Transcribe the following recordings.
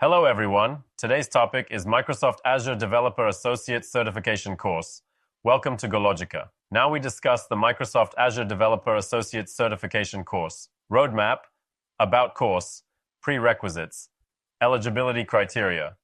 Hello everyone, today's topic is Microsoft Azure Developer Associate Certification course. Welcome to GoLogica. Now we discuss the Microsoft Azure Developer Associate Certification course. Roadmap, About Course, Prerequisites, Eligibility Criteria,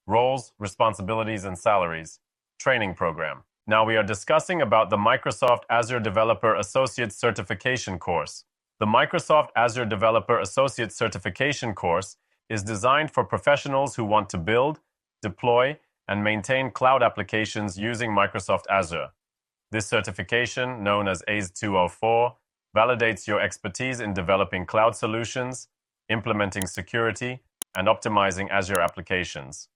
Roles, Responsibilities and Salaries, Training Program. Now we are discussing about the Microsoft Azure Developer Associate Certification course. The Microsoft Azure Developer Associate Certification course is designed for professionals who want to build, deploy, and maintain cloud applications using Microsoft Azure. This certification, known as AZ 204, validates your expertise in developing cloud solutions, implementing security, and optimizing Azure applications.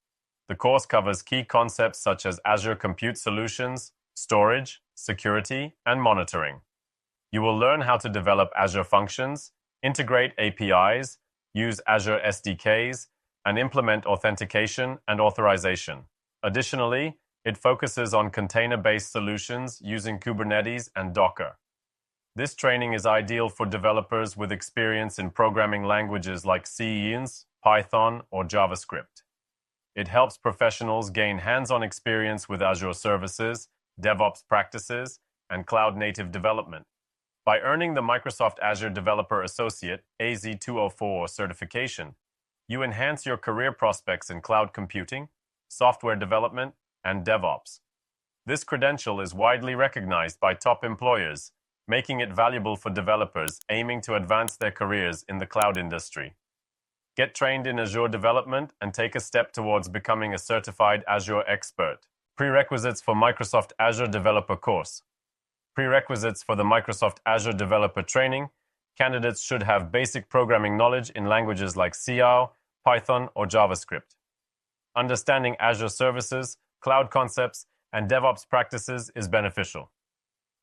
The course covers key concepts such as Azure Compute Solutions, storage, security, and monitoring. You will learn how to develop Azure functions, integrate APIs, use Azure SDKs, and implement authentication and authorization. Additionally, it focuses on container-based solutions using Kubernetes and Docker. This training is ideal for developers with experience in programming languages like C, Python, or JavaScript. It helps professionals gain hands-on experience with Azure services, DevOps practices, and cloud-native development. By earning the Microsoft Azure Developer Associate AZ 204 certification, you enhance your career prospects in cloud computing, software development, and DevOps. This credential is widely recognized by top employers, making it valuable for developers aiming to advance their careers in the cloud industry. Get trained in Azure development and take a step towards becoming a certified Azure expert. Prerequisites for Microsoft Azure Developer course. Prerequisites for the Microsoft Azure Developer Training. Candidates should have basic programming knowledge in languages like C, Python, or JavaScript. Understanding Azure services, cloud concepts, and DevOps practices is beneficial.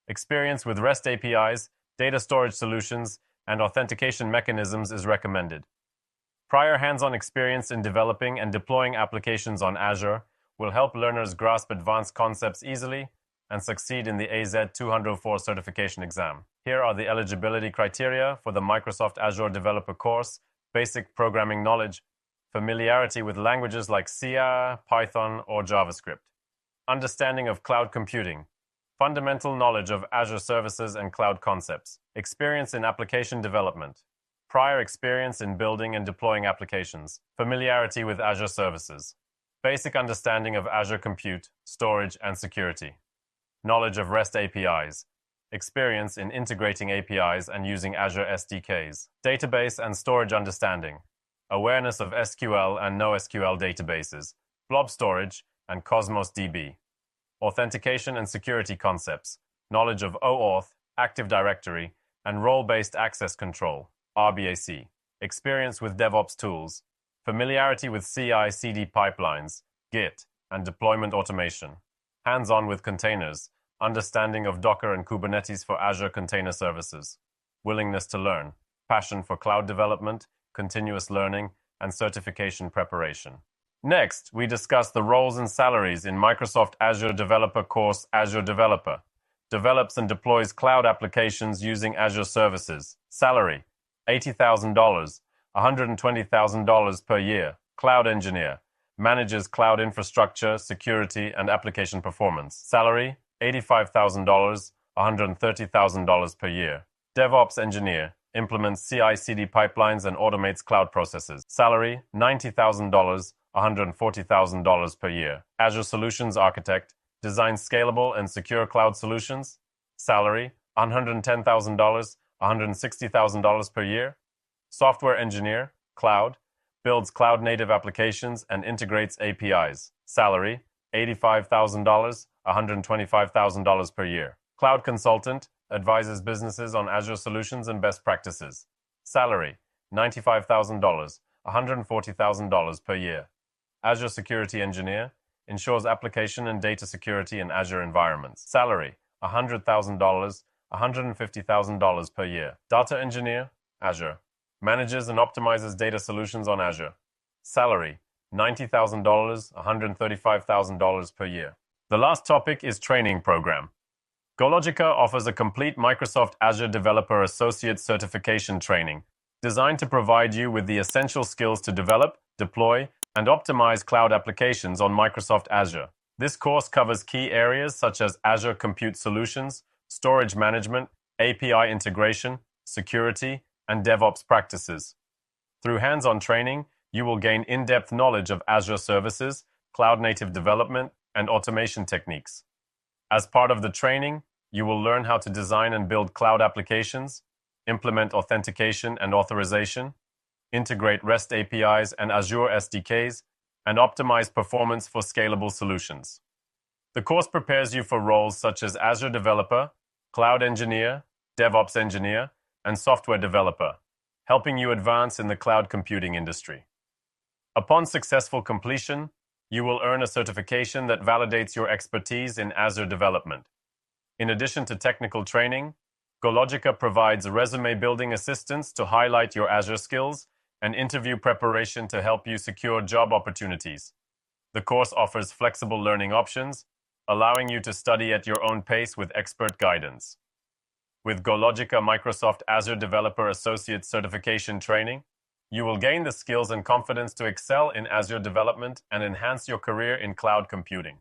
Experience with REST APIs, data storage solutions, and authentication mechanisms is recommended. Prior hands-on experience in developing and deploying applications on Azure will help learners grasp advanced concepts easily and succeed in the AZ 204 certification exam. Here are the eligibility criteria for the Microsoft Azure Developer course: basic programming knowledge, familiarity with languages like C, Python, or JavaScript, understanding of cloud computing, fundamental knowledge of Azure services and cloud concepts, experience in application development, prior experience in building and deploying applications, familiarity with Azure services, basic understanding of Azure Compute, storage, and security, knowledge of REST APIs, experience in integrating APIs and using Azure SDKs, database and storage understanding, awareness of SQL and NoSQL databases, blob storage, and Cosmos DB, authentication and security concepts, knowledge of OAuth, Active Directory, and role-based access control, RBAC, experience with DevOps tools, familiarity with CI/CD pipelines, Git, and deployment automation, hands-on with containers, understanding of Docker and Kubernetes for Azure Container Services, willingness to learn, passion for cloud development, continuous learning, and certification preparation. Next, we discuss the roles and salaries in Microsoft Azure Developer course. Azure Developer develops and deploys cloud applications using Azure services. Salary, $80,000, $120,000 per year. Cloud Engineer manages cloud infrastructure, security, and application performance. Salary, $85,000, $130,000 per year. DevOps Engineer implements CI/CD pipelines and automates cloud processes. Salary, $90,000, $140,000 per year. Azure Solutions Architect designs scalable and secure cloud solutions. Salary, $110,000, $160,000 per year. Software Engineer, Cloud, builds cloud-native applications and integrates APIs. Salary, $85,000, $125,000 per year. Cloud Consultant advises businesses on Azure solutions and best practices. Salary, $95,000, $140,000 per year. Azure Security Engineer ensures application and data security in Azure environments. Salary, $100,000, $150,000 per year. Data Engineer, Azure, manages and optimizes data solutions on Azure. Salary, $90,000, $135,000 per year. The last topic is training program. GoLogica offers a complete Microsoft Azure Developer Associate Certification training designed to provide you with the essential skills to develop, deploy, and optimize cloud applications on Microsoft Azure. This course covers key areas such as Azure Compute Solutions, storage management, API integration, security, and DevOps practices. Through hands-on training, you will gain in-depth knowledge of Azure services, cloud-native development, and automation techniques. As part of the training, you will learn how to design and build cloud applications, implement authentication and authorization, integrate REST APIs and Azure SDKs, and optimize performance for scalable solutions. The course prepares you for roles such as Azure Developer, Cloud Engineer, DevOps Engineer, and Software Developer, helping you advance in the cloud computing industry. Upon successful completion, you will earn a certification that validates your expertise in Azure development. In addition to technical training, GoLogica provides resume-building assistance to highlight your Azure skills and interview preparation to help you secure job opportunities. The course offers flexible learning options, allowing you to study at your own pace with expert guidance. With GoLogica Microsoft Azure Developer Associate Certification Training, you will gain the skills and confidence to excel in Azure development and enhance your career in cloud computing.